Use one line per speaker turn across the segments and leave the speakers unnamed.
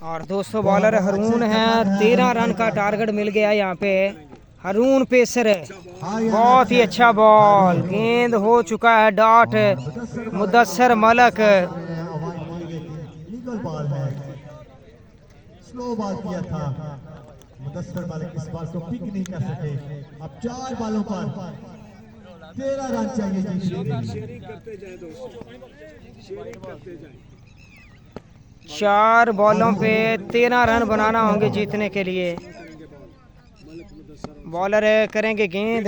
और दोस्तों बॉलर रून है, 13 रन का टारगेट मिल गया यहाँ पे। रून पेसर है, बहुत ही अच्छा बॉल, गेंद हो चुका है dot. Mudassar Malak
slow ball किया था, मुदस्सर मलिक इस बॉल को पिक नहीं कर सके। अब 4 बॉलों पर 13 रन चाहिए जी।
4 बॉलों पे 13 रन बनाना होंगे जीतने के लिए। बॉलर करेंगे गेंद,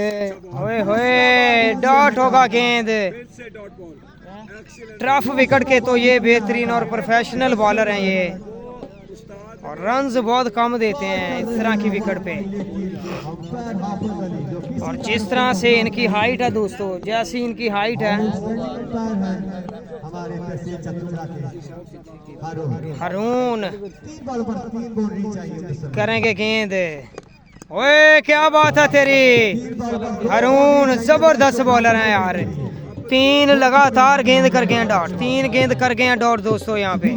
होए होए डॉट होगा गेंद। टफ विकेट के तो ये बेहतरीन और प्रोफेशनल बॉलर हैं ये, और रन्स बहुत कम देते हैं इस तरह की विकेट पे। और जिस तरह से इनकी हाइट है दोस्तों, जैसी इनकी हाइट है, हारून करेंगे गेंद। ओए क्या बात है तेरी, हारून जबरदस्त बॉलर हैं यार। 3 लगातार गेंद कर गए डॉट, 3 गेंद कर गए डॉट दोस्तों यहाँ पे।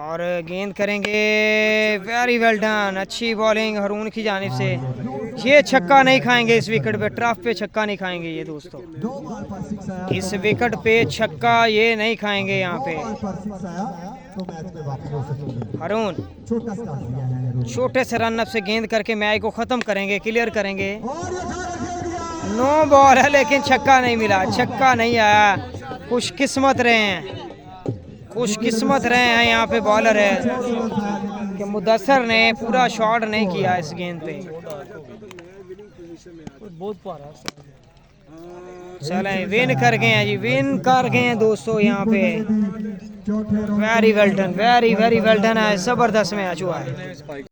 और गेंद करेंगे, वेरी वेल डन, अच्छी बॉलिंग हारून की जानिब से। ये छक्का नहीं खाएंगे इस विकेट पे, टर्फ पे छक्का नहीं खाएंगे ये दोस्तों, इस विकेट पे छक्का ये नहीं खाएंगे यहाँ पे। हारून छोटे से रन से गेंद करके मैच को खत्म करेंगे, क्लियर करेंगे। 9 बॉल है लेकिन छक्का नहीं मिला, छक्का नहीं आया। खुशकिस्मत रहे हैं, खुशकिस्मत रहे हैं यहाँ पे बॉलर है कि मुदस्सर ने पूरा शॉट नहीं किया इस गेंद पे। चलें विन कर गए हैं जी, विन कर गए हैं दोस्तों यहाँ पे। Very well done, very very well done है, जबरदस्त मैच हुआ है।